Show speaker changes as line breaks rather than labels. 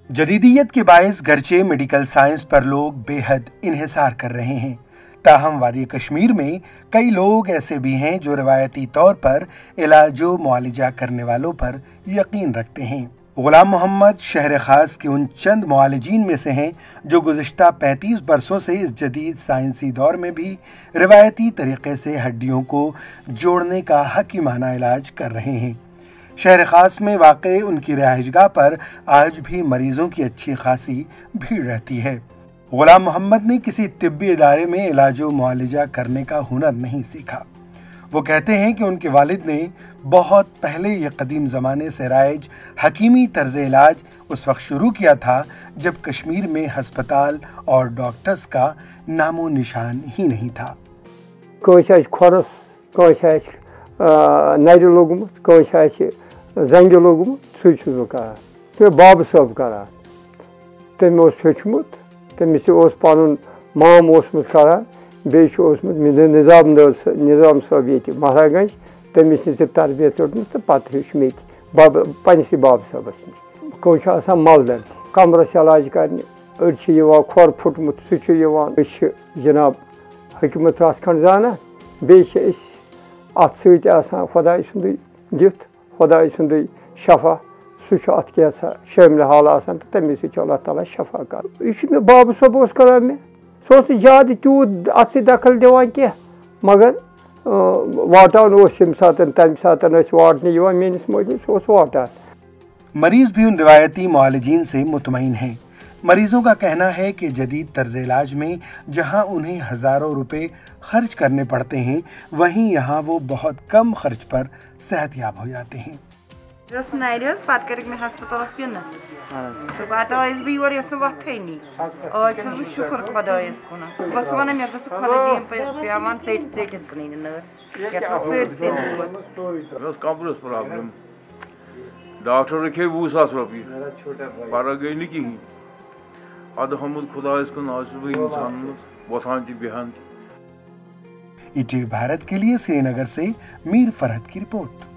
जदीदियत के बायस गरचे medical science पर लोग बेहद इन्हिसार कर रहे हैं, ताहम वादी कश्मीर में कई लोग ऐसे भी हैं जो रवायती तौर पर इलाज व मुआलिजा करने वालों पर यकीन रखते हैं। गुलाम मोहम्मद शहर ख़ास के उन चंद मुआलिजीन में से हैं जो गुज़िश्ता 35 बरसों से इस जदीद साइंसी दौर में भी रिवायती तरीक़े से हड्डियों को जोड़ने का हकीमाना इलाज कर रहे हैं। शहर ख़ास में वाक़ई उनकी रिहाइशगाह पर आज भी मरीज़ों की अच्छी खासी भीड़ रहती है। गुलाम मोहम्मद ने किसी तिब्बी इदारे में इलाज व मुआलिजा करने का हुनर नहीं सीखा। वो कहते हैं कि उनके वालिद ने बहुत पहले ये कदीम ज़माने से राइज हकीमी तर्ज़ इलाज उस वक्त शुरू किया था जब कश्मीर में हस्पताल और डॉक्टर्स का नामो निशान ही नहीं था।
زنگہِ لوگمُت سُے چھُس بہٕ کران تہٕ بابہٕ صٲب کران تٔمۍ اوس ہیوٚچھمُت تٔمِس اوس پَنُن مام اوسمُت کران بیٚیہِ چھُ اوسمُت نظام صٲب ییٚتہِ مہراج گنج تٔمِس نِش تہِ تربیت روٚٹمُت تہٕ پَتہٕ ہیوٚچھ مےٚ تہِ پنٛنِسٕے بابہٕ صٲبَس نِش کٲنٛسہِ چھُ آسان مَلدَر کمرَس علاج کرنہِ أڑۍ چھِ یِوان کھۄر پھُٹمُت سُہ چھُ یِوان أسۍ چھِ جِناب حکمت رَژھ کھنٛڈ زانان بیٚیہِ چھِ أسۍ اَتھ سۭتۍ آسان خۄداے سُنٛدُے دِتھ خدائی سُنٛدُے شفا سُہ چھُ اَتھ کینٛژھا شٲمِل حال آسان تہٕ تَمے سۭتۍ چھُ اللہ تعالیٰ شفا کران یہِ چھُ مےٚ بابہٕ صٲب اوس کران مےٚ سُہ اوس نہٕ زیادٕ تیوٗت اَتھ سۭتۍ دخل دِوان کینٛہہ مگر واٹان اوس ییٚمہِ ساتہٕ تَمہِ ساتہٕ ٲسۍ واٹنہِ یِوان میٛٲنِس مٲلِس سُہ اوس واٹان۔
मरीज़ भी उन रिवायती मुआलिजीन से मुतमईन हैं। मरीज़ों का कहना है कि जदीद तर्ज इलाज में जहां उन्हें हज़ारों रुपए खर्च करने पड़ते हैं, वहीं यहाँ वो बहुत कम खर्च पर सेहतयाब हो जाते हैं।
डॉक्टर रखे 20,000 रुपये फर्क गई नहीं कहीं अद हमद खुदा कुन आज इंसान बसान बिहान।
ईटीवी भारत के लिए श्रीनगर से मीर फरहत की रिपोर्ट।